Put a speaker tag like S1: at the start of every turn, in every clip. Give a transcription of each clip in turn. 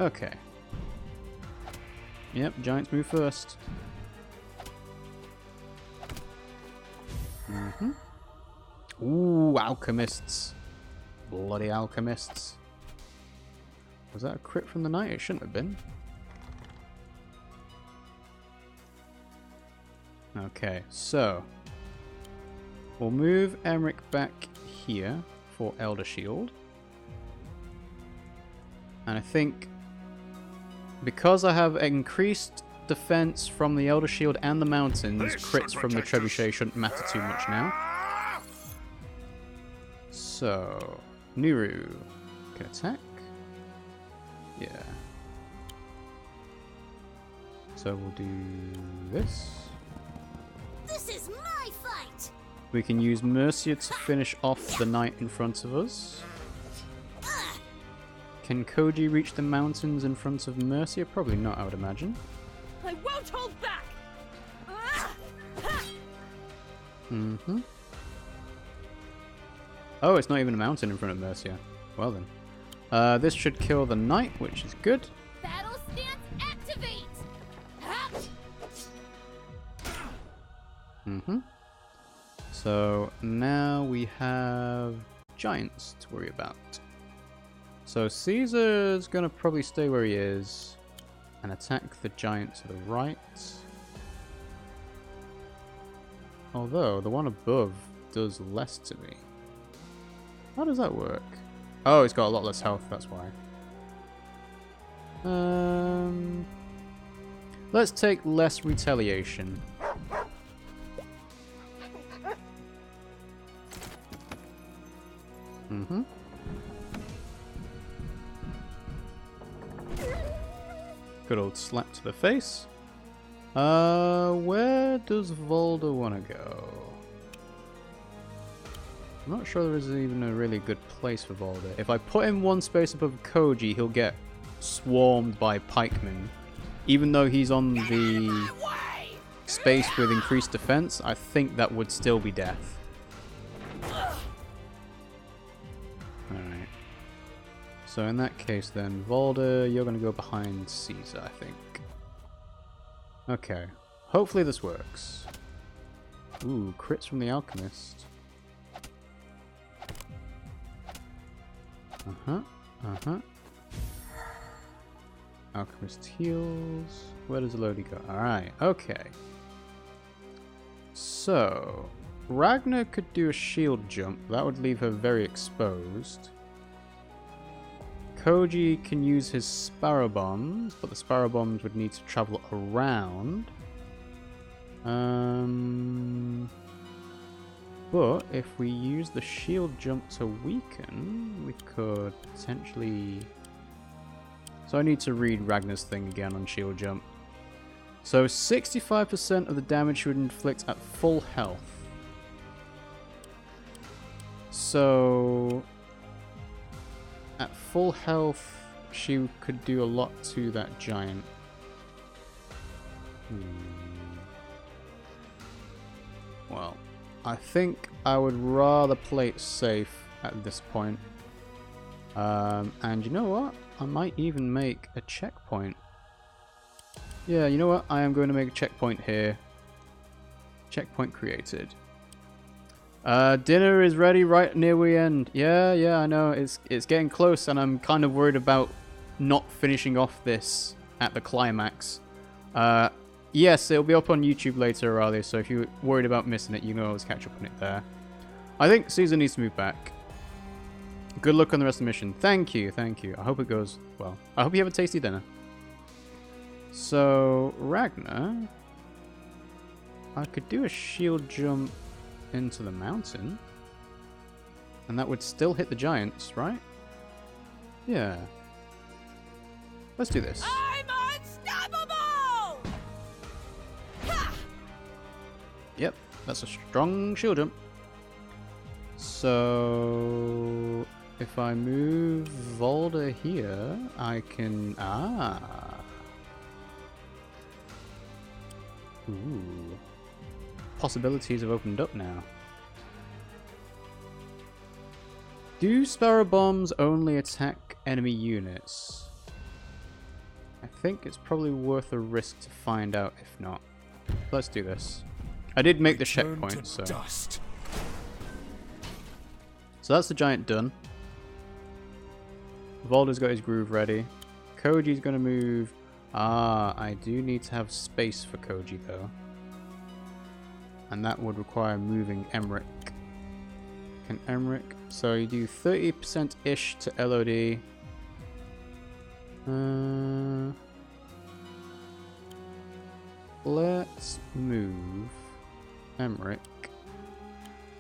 S1: Okay. Yep, giants move first. Ooh, alchemists. Bloody alchemists. Was that a crit from the knight? It shouldn't have been. Okay, so we'll move Emmerich back here for Elder Shield. And I think because I have increased defense from the Elder Shield and the mountains, crits from the Trebuchet shouldn't matter too much now. So, Nuru can attack. Yeah. So we'll do this.
S2: This is my fight.
S1: We can use Mercia to finish off the knight in front of us. Can Koji reach the mountains in front of Mercia? Probably not, I would imagine.
S2: I won't hold back.
S1: Oh, it's not even a mountain in front of Mercia. Well then. This should kill the knight, which is good.
S2: Battle stance activate.
S1: So now we have giants to worry about. So Caesar's gonna probably stay where he is and attack the giant to the right. Although the one above does less to me. How does that work? Oh, it's got a lot less health, that's why. Let's take less retaliation. Good old slap to the face. Where does Volder want to go? I'm not sure there is even a really good place for Volder. If I put him one space above Koji, he'll get swarmed by pikemen. Even though he's on the space with increased defense, I think that would still be death. Alright. So in that case then, Volder, you're going to go behind Caesar, I think. Okay. Hopefully this works. Ooh, crits from the alchemist. Alchemist heals. Where does Lodi go? Alright, okay. So, Ragnar could do a shield jump. That would leave her very exposed. Koji can use his sparrow bombs, but the sparrow bombs would need to travel around. But if we use the shield jump to weaken, we could potentially... So I need to read Ragnar's thing again on shield jump. So 65% of the damage she would inflict at full health. So at full health, she could do a lot to that giant. Well, I think I would rather play it safe at this point. And you know what? I might even make a checkpoint. Yeah, you know what? I am going to make a checkpoint here. Checkpoint created. Dinner is ready right near we end. Yeah, I know. It's getting close and I'm kind of worried about not finishing off this at the climax. Yes, it'll be up on YouTube later, Aurania, so if you're worried about missing it, you can always catch up on it there. I think Caesar needs to move back. Good luck on the rest of the mission. Thank you, thank you. I hope it goes well. I hope you have a tasty dinner. So, Ragnar... I could do a shield jump into the mountain. And that would still hit the giants, right? Yeah. Let's do this.
S2: I'm unstoppable! Ha!
S1: Yep, that's a strong shield jump. So... if I move Volder here, I can... Ooh. Possibilities have opened up now. Do sparrow bombs only attack enemy units? think it's probably worth a risk to find out if not. Let's do this. I did make the checkpoint, so...
S3: Dust.
S1: So that's the giant done. Volder's got his groove ready. Koji's going to move... Ah, I do need to have space for Koji though. And that would require moving Emmerich. Can Emmerich... So you do 30%-ish to LOD. Let's move Emmerich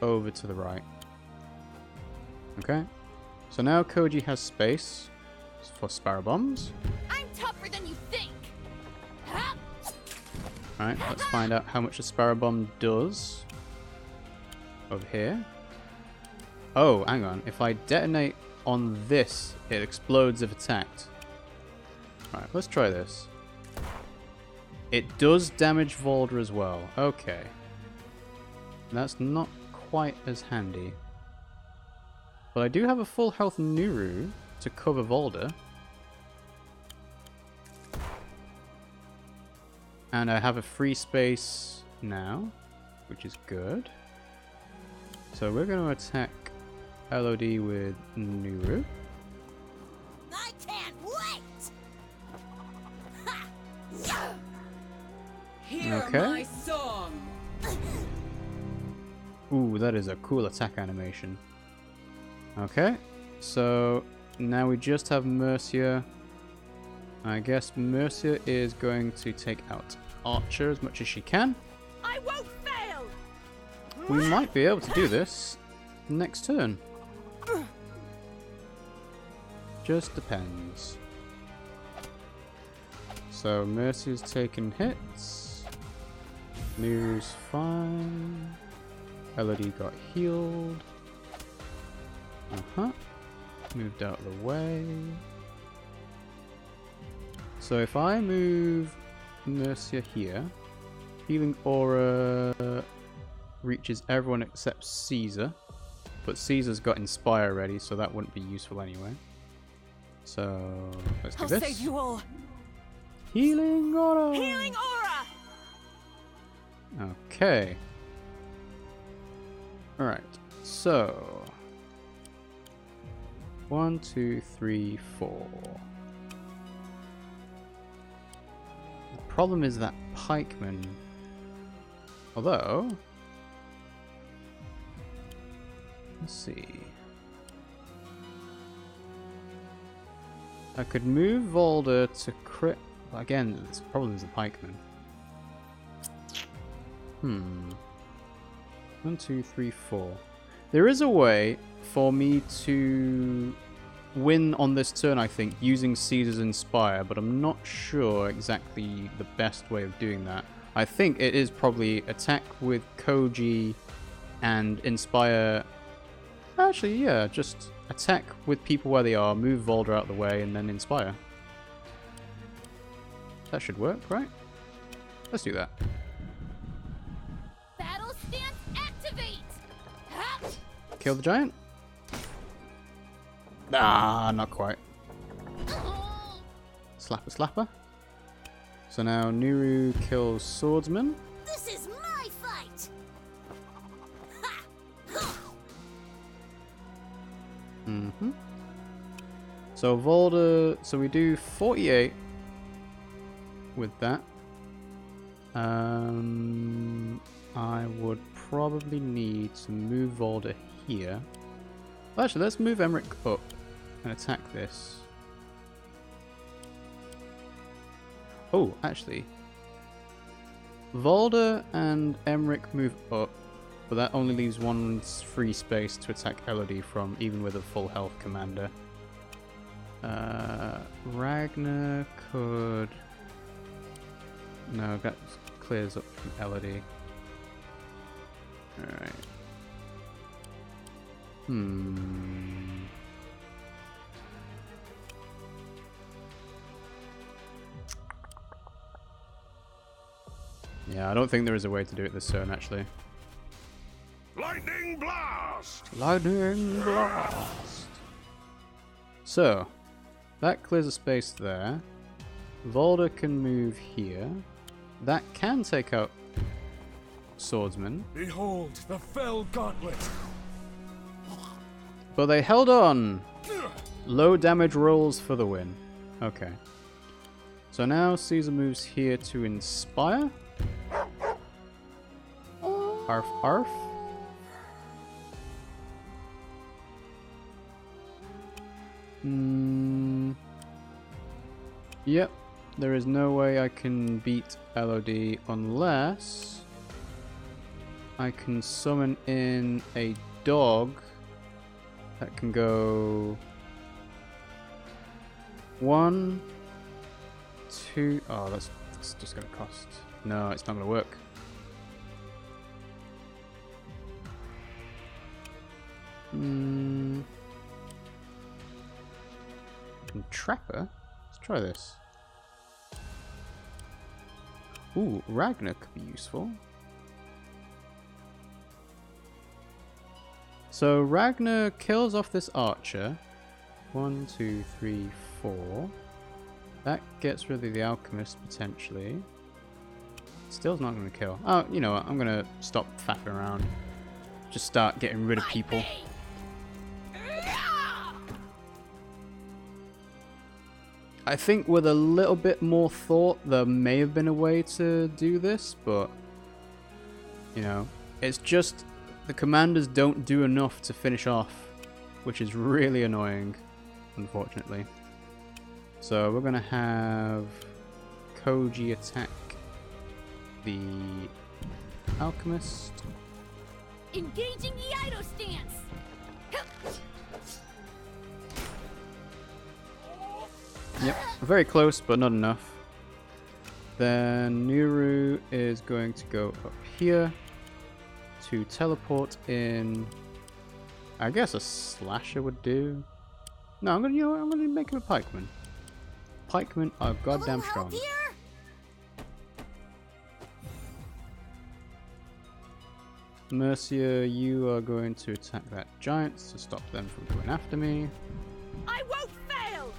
S1: over to the right. Okay. So now Koji has space for Sparrow Bombs.
S2: I'm tougher than you think.
S1: Alright, let's find out how much a Sparrow Bomb does. Over here. Oh, hang on. If I detonate on this, it explodes if attacked. Alright, let's try this. It does damage Volder as well. Okay. That's not quite as handy. But I do have a full health Nuru to cover Volder. And I have a free space now, which is good. So we're going to attack LOD with Nuru.
S2: I can't wait.
S4: Hear
S1: Okay.
S4: my song.
S1: Ooh, that is a cool attack animation. Okay, so now we just have Mercia. I guess Mercia is going to take out Archer as much as she can.
S2: I won't fail.
S1: We might be able to do this next turn. Just depends. So Mercia's taking hits. Nuru's fine. Elodie got healed. Moved out of the way. So if I move Mercia here, Healing Aura reaches everyone except Caesar. But Caesar's got Inspire ready, so that wouldn't be useful anyway. So let's do
S2: I'll
S1: this.
S2: save you all.
S1: Healing Aura!
S2: Healing aura.
S1: Okay. Alright, so 1, 2, 3, 4. The problem is that pikeman. Although, let's see. I could move Volder to crit. Again, the problem is the pikeman. 1, 2, 3, 4. There is a way for me to win on this turn, I think, using Caesar's Inspire, but I'm not sure exactly the best way of doing that. I think it is probably attack with Koji and Inspire. Actually, yeah, just attack with people where they are, move Volder out of the way, and then Inspire. That should work, right? Let's do that.
S2: Battle stance activate.
S1: Kill the giant? Ah, not quite. Slapper, slapper. So now Nuru kills Swordsman.
S2: This is my fight.
S1: So Volder, so we do 48 with that. I would probably need to move Volder here. Well, actually, let's move Emmerich up and attack this. Oh, actually, Volder and Emmerich move up, but that only leaves one free space to attack Elodie from, even with a full health commander. Ragnar could... No, that clears up from Elodie. Alright. Yeah, I don't think there is a way to do it this turn, actually.
S3: Lightning blast!
S1: Lightning blast! So, that clears a space there. Volder can move here. That can take out swordsman.
S3: Behold the fell gauntlet.
S1: But they held on. Low damage rolls for the win. Okay. So now Caesar moves here to inspire. Arf arf. Yep. There is no way I can beat LOD unless I can summon in a dog that can go 1, 2. Oh, that's just gonna cost. No, it's not gonna work. Trapper? Let's try this. Ooh, Ragnar could be useful. So Ragnar kills off this archer. 1, 2, 3, 4. That gets rid of the alchemist potentially. Still's not going to kill. Oh, you know what? I'm going to stop faffing around. Just start getting rid of people. I think with a little bit more thought, there may have been a way to do this, but you know, it's just the commanders don't do enough to finish off, which is really annoying, unfortunately. So we're gonna have Koji attack the alchemist.
S2: Engaging the Ido stance.
S1: Yep, very close, but not enough. Then Nuru is going to go up here to teleport in. I guess a slasher would do. No, I'm gonna make him a pikeman. Pikemen are goddamn strong. Mercia, you are going to attack that giant to stop them from going after me.
S2: I won't fail.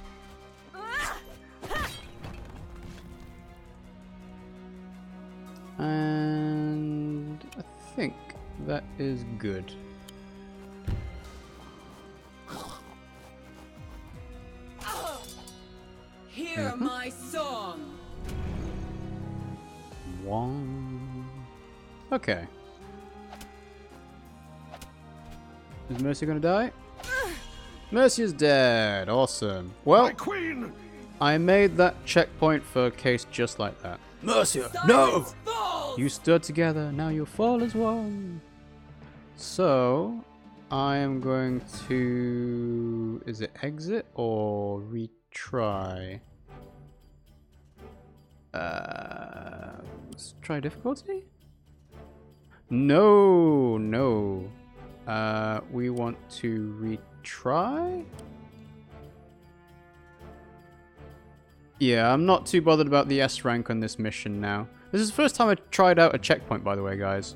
S1: And I think that is good.
S4: Hear my song.
S1: One. Okay. Is Mercia gonna die? Mercia's dead. Awesome. Well,
S3: My queen!
S1: I made that checkpoint for a case just like that. Mercia, no!
S4: Falls.
S1: You stood together, now you'll fall as one. So, I am going to... Is it exit or retry? Let's try difficulty? No, no. We want to retry? Yeah, I'm not too bothered about the S rank on this mission now. This is the first time I tried out a checkpoint, by the way, guys.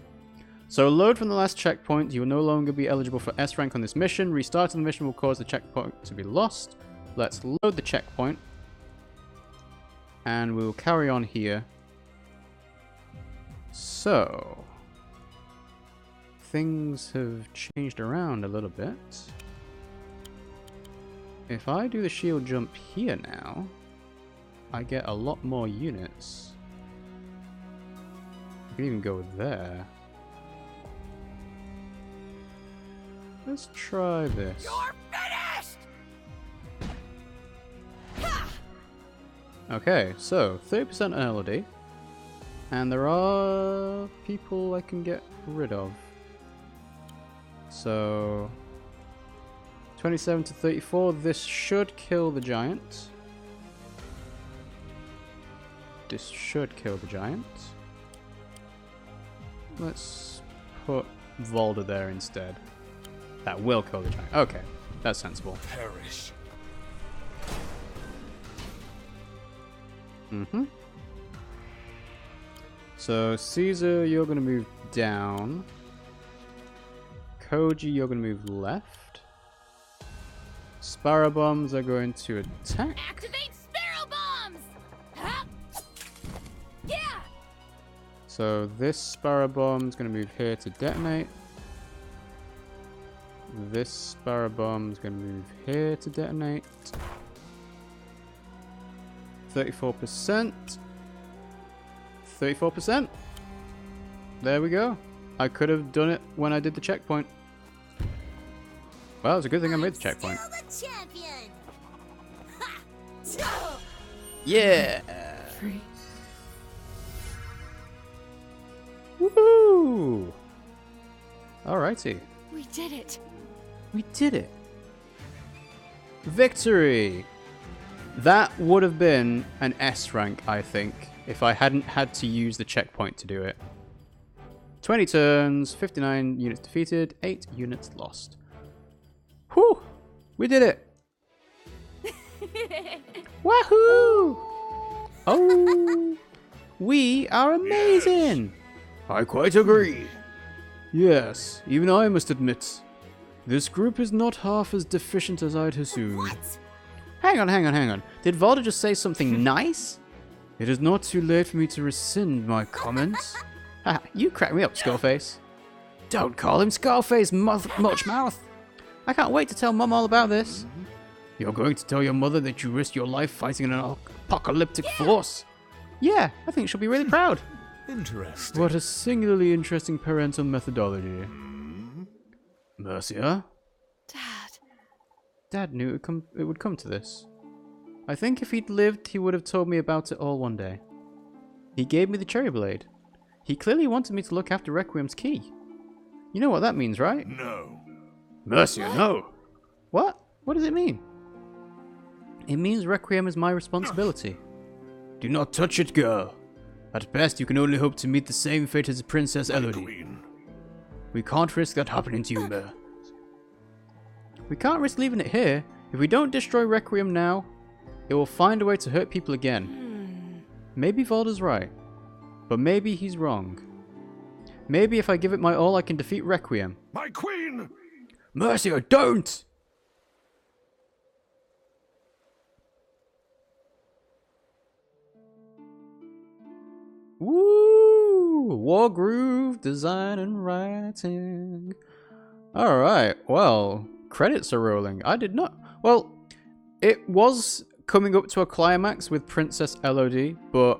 S1: So load from the last checkpoint. You will no longer be eligible for S rank on this mission. Restarting the mission will cause the checkpoint to be lost. Let's load the checkpoint. And we'll carry on here. So... things have changed around a little bit. If I do the shield jump here now, I get a lot more units. I can even go there. Let's try this.
S2: You're finished.
S1: Okay, so 30% LOD. And there are people I can get rid of. So 27 to 34, this should kill the giant. This should kill the giant. Let's put Volder there instead. That will kill the giant. Okay, that's sensible.
S3: Perish.
S1: So Caesar, you're going to move down. Koji, you're going to move left. Sparrow bombs are going to attack.
S2: Activate sparrow bombs.
S1: So this sparrow bomb is going to move here to detonate. This sparrow bomb is going to move here to detonate. 34%. 34%. There we go. I could have done it when I did the checkpoint. Well, it's a good thing I made the checkpoint.
S2: Still the champion.
S1: Yeah! Woohoo! Alrighty.
S2: We did it.
S1: We did it. Victory! That would have been an S rank, I think, if I hadn't had to use the checkpoint to do it. 20 turns, 59 units defeated, 8 units lost. Whew! We did it! Wahoo! Oh! We are amazing! I quite agree. Yes, even I must admit, this group is not half as deficient as I'd assumed.
S2: What?
S1: Hang on. Did Valda just say something nice? It is not too late for me to rescind my comments. Haha, you crack me up, Skullface. Don't call him Skullface, Muchmouth. I can't wait to tell Mum all about this. You're going to tell your mother that you risked your life fighting an apocalyptic force? Yeah, I think she'll be really proud.
S3: Interesting.
S1: What a singularly interesting parental methodology. Mercia? Dad knew it would come to this. I think if he'd lived, he would have told me about it all one day. He gave me the cherry blade. He clearly wanted me to look after Requiem's key. You know what that means, right?
S3: No.
S1: Mercia, no! What? What does it mean? It means Requiem is my responsibility. Do not touch it, girl. At best, you can only hope to meet the same fate as Princess Elodie.
S3: Queen.
S1: We can't risk that happening to you, Mer. We can't risk leaving it here. If we don't destroy Requiem now, it will find a way to hurt people again. Maybe Valda's right, but maybe he's wrong. Maybe if I give it my all, I can defeat Requiem.
S3: My queen!
S1: Mercia, don't! Woo! Wargroove, design and writing. Alright, well, credits are rolling. I did not... Well, it was coming up to a climax with Princess Elodie, but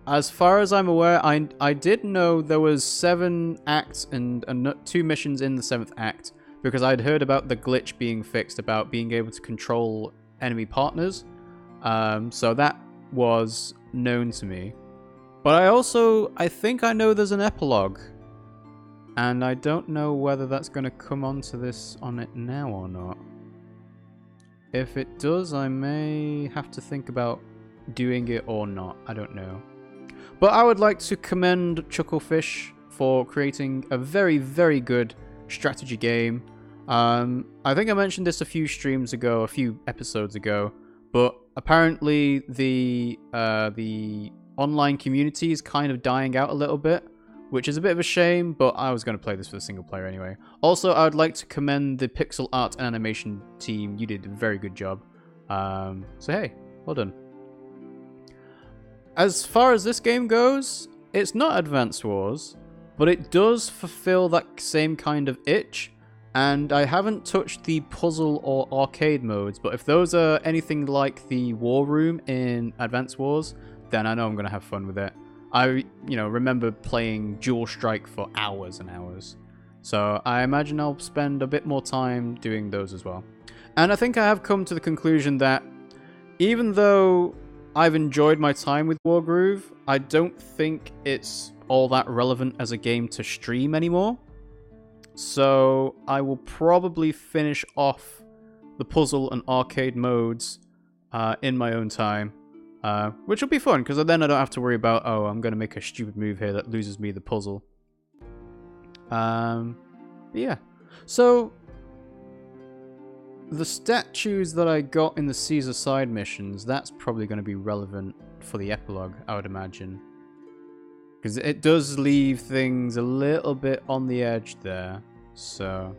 S1: as far as I'm aware, I did know there was 7 acts and 2 missions in the 7th act, because I'd heard about the glitch being fixed about being able to control enemy partners. So that was known to me. But I think I know there's an epilogue. And I don't know whether that's going to come onto this on it now or not. If it does, I may have to think about doing it or not. I don't know. But I would like to commend Chucklefish for creating a very, very good strategy game. I think I mentioned this a few episodes ago, but apparently the online community is kind of dying out a little bit, which is a bit of a shame, but I was going to play this for the single player anyway. Also, I would like to commend the pixel art and animation team. You did a very good job. So hey, well done. As far as this game goes, it's not Advance Wars, but it does fulfill that same kind of itch. And I haven't touched the puzzle or arcade modes, but if those are anything like the War Room in Advance Wars, then I know I'm going to have fun with it. I, remember playing Dual Strike for hours and hours. So I imagine I'll spend a bit more time doing those as well. And I think I have come to the conclusion that even though I've enjoyed my time with Wargroove, I don't think it's all that relevant as a game to stream anymore. So I will probably finish off the puzzle and arcade modes in my own time. Which will be fun, because then I don't have to worry about, oh, I'm going to make a stupid move here that loses me the puzzle. Yeah. So, the statues that I got in the Caesar side missions, that's probably going to be relevant for the epilogue, I would imagine. Because it does leave things a little bit on the edge there. So,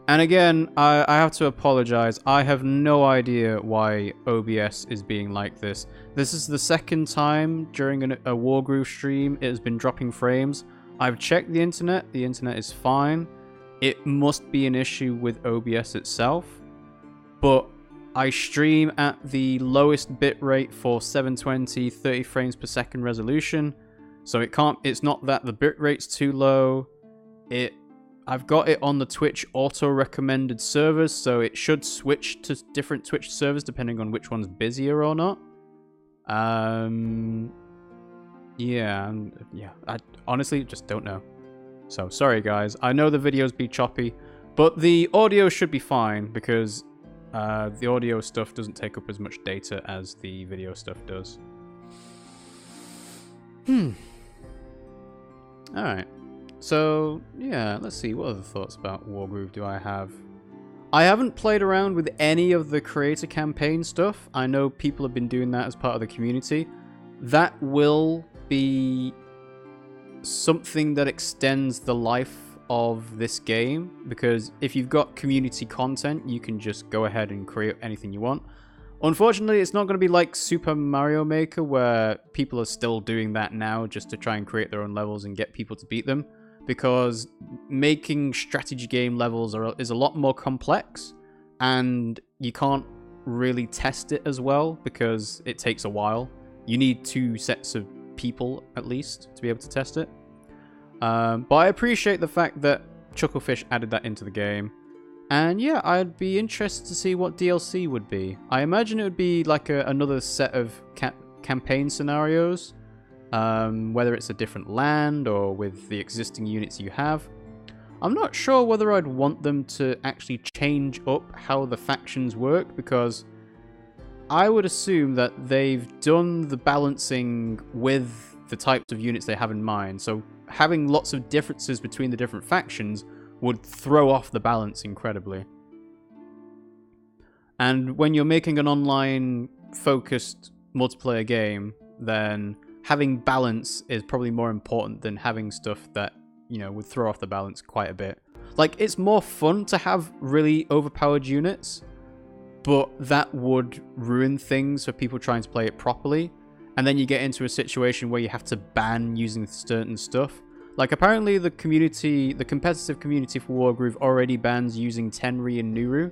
S1: And again, I have to apologize. I have no idea why OBS is being like this. This is the second time during a Wargroove stream it has been dropping frames. I've checked the internet is fine. It must be an issue with OBS itself. But I stream at the lowest bitrate for 720 30 frames per second resolution. So it's not that the bitrate's too low. I've got it on the Twitch auto-recommended servers, so it should switch to different Twitch servers depending on which one's busier or not. Yeah, I honestly just don't know. So, sorry guys. I know the videos be choppy, but the audio should be fine because the audio stuff doesn't take up as much data as the video stuff does. Alright. So, yeah, let's see. What other thoughts about Wargroove do I have? I haven't played around with any of the creator campaign stuff. I know people have been doing that as part of the community. That will be something that extends the life of this game, because if you've got community content, you can just go ahead and create anything you want. Unfortunately, it's not going to be like Super Mario Maker, where people are still doing that now just to try and create their own levels and get people to beat them. Because making strategy game levels is a lot more complex, and you can't really test it as well because it takes a while. You need 2 sets of people at least to be able to test it. But I appreciate the fact that Chucklefish added that into the game. And yeah, I'd be interested to see what DLC would be. I imagine it would be like another set of campaign scenarios. Whether it's a different land or with the existing units you have. I'm not sure whether I'd want them to actually change up how the factions work, because I would assume that they've done the balancing with the types of units they have in mind. So having lots of differences between the different factions would throw off the balance incredibly. And when you're making an online focused multiplayer game, then having balance is probably more important than having stuff that, you know, would throw off the balance quite a bit. Like, it's more fun to have really overpowered units, but that would ruin things for people trying to play it properly. And then you get into a situation where you have to ban using certain stuff. Like, apparently the competitive community for Wargroove already bans using Tenri and Nuru.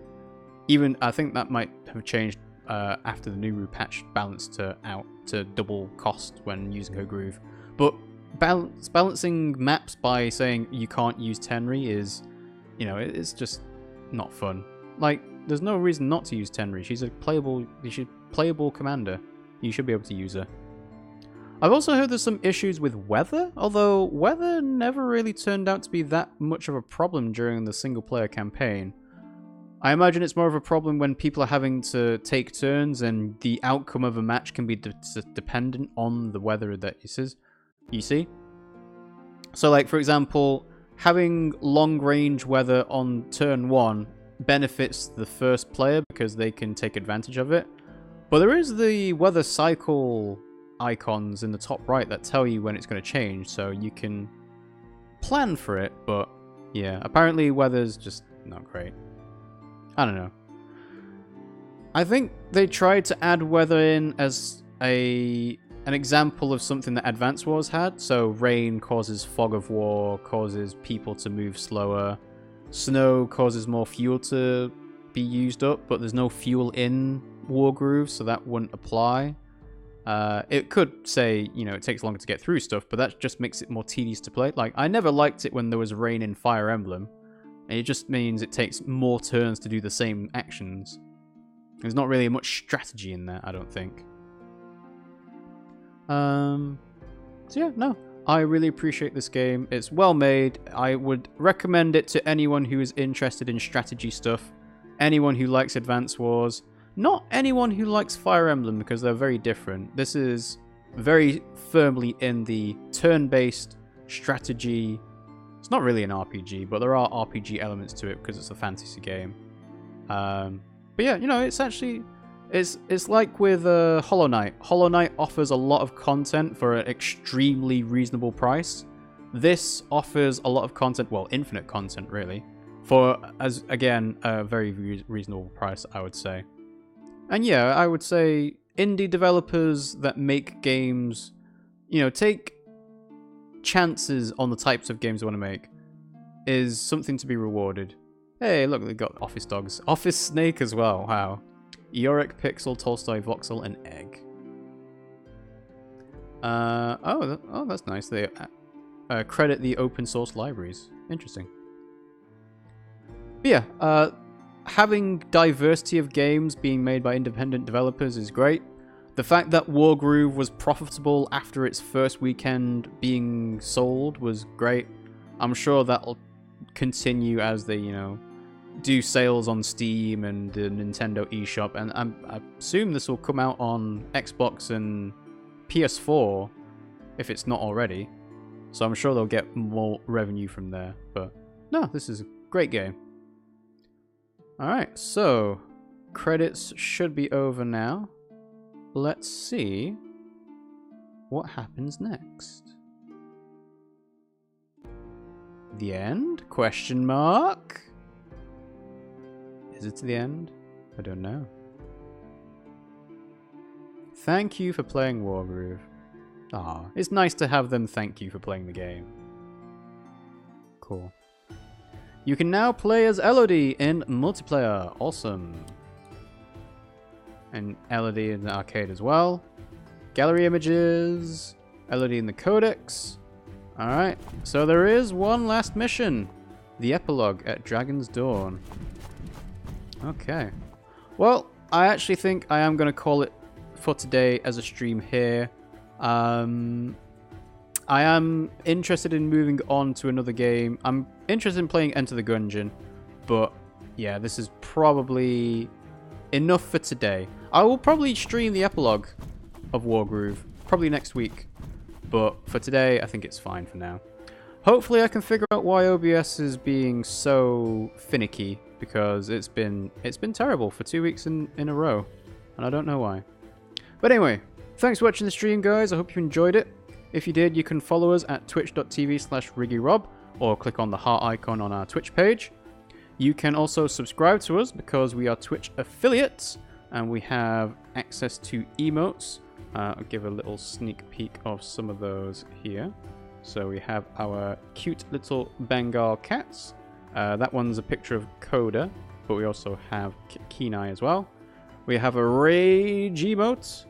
S1: Even, I think that might have changed after the Nuru patch balanced out to double cost when using her groove. But balancing maps by saying you can't use Tenri is, you know, it's just not fun. Like, there's no reason not to use Tenri. She's a playable commander. You should be able to use her. I've also heard there's some issues with weather, although weather never really turned out to be that much of a problem during the single player campaign. I imagine it's more of a problem when people are having to take turns and the outcome of a match can be dependent on the weather that you see. So, like, for example, having long-range weather on turn 1 benefits the first player because they can take advantage of it. But there is the weather cycle icons in the top right that tell you when it's going to change, so you can plan for it, but yeah, apparently weather's just not great. I don't know. I think they tried to add weather in as an example of something that Advance Wars had. So rain causes fog of war, causes people to move slower. Snow causes more fuel to be used up, but there's no fuel in Wargroove, so that wouldn't apply. It could say, you know, it takes longer to get through stuff, but that just makes it more tedious to play. Like, I never liked it when there was rain in Fire Emblem. It just means it takes more turns to do the same actions. There's not really much strategy in there, I don't think. So yeah, no. I really appreciate this game. It's well made. I would recommend it to anyone who is interested in strategy stuff. Anyone who likes Advance Wars. Not anyone who likes Fire Emblem, because they're very different. This is very firmly in the turn-based strategy. It's not really an RPG, but there are RPG elements to it because it's a fantasy game. But yeah, you know, it's actually... It's like with Hollow Knight. Hollow Knight offers a lot of content for an extremely reasonable price. This offers a lot of content, well, infinite content, really, For, as again, a very reasonable price, I would say. And yeah, I would say indie developers that make games, you know, take chances on the types of games they want to make is something to be rewarded. Hey, look, they got Office Dogs. Office Snake as well, wow. Yorick, Pixel, Tolstoy, Voxel, and Egg. Oh, that's nice. They credit the open source libraries. Interesting. But yeah, having diversity of games being made by independent developers is great. The fact that Wargroove was profitable after its first weekend being sold was great. I'm sure that'll continue as they, you know, do sales on Steam and the Nintendo eShop, and I assume this will come out on Xbox and PS4 if it's not already. So I'm sure they'll get more revenue from there. But no, this is a great game. Alright, so credits should be over now. Let's see what happens next. The end? Question mark? Is it to the end? I don't know. Thank you for playing Wargroove. Ah, it's nice to have them thank you for playing the game. Cool. You can now play as Elodie in multiplayer. Awesome. And Elodie in the arcade as well. Gallery images. Elodie in the codex. Alright, so there is one last mission. The epilogue at Dragon's Dawn. Okay. Well, I actually think I am going to call it for today as a stream here. I am interested in moving on to another game. I'm interested in playing Enter the Gungeon, but yeah, this is probably enough for today. I will probably stream the epilogue of Wargroove, probably next week, but for today, I think it's fine for now. Hopefully I can figure out why OBS is being so finicky, because it's been terrible for 2 weeks in a row, and I don't know why. But anyway, thanks for watching the stream, guys. I hope you enjoyed it. If you did, you can follow us at twitch.tv/RiggyRob, or click on the heart icon on our Twitch page. You can also subscribe to us because we are Twitch affiliates, and we have access to emotes. I'll give a little sneak peek of some of those here. So we have our cute little Bengal cats. That one's a picture of Coda, but we also have Kenai as well. We have a rage emote,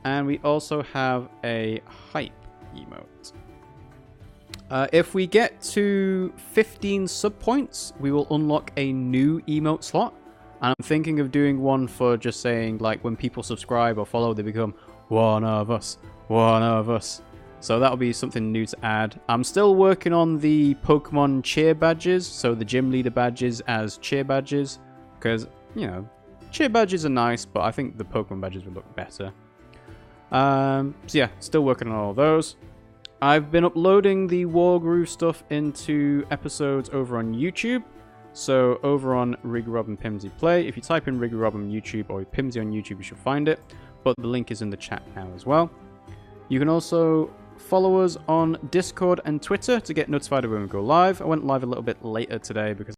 S1: and we also have a hype emote. If we get to 15 sub points, we will unlock a new emote slot. And I'm thinking of doing one for just saying, like, when people subscribe or follow, they become one of us, one of us. So that'll be something new to add. I'm still working on the Pokemon cheer badges, so the gym leader badges as cheer badges, because, you know, cheer badges are nice, but I think the Pokemon badges would look better. So yeah, still working on all of those. I've been uploading the Wargroove stuff into episodes over on YouTube. So over on RiggyRob and Pimmsy Play, if you type in RiggyRob on YouTube or Pimmsy on YouTube, you should find it. But the link is in the chat now as well. You can also follow us on Discord and Twitter to get notified of when we go live. I went live a little bit later today because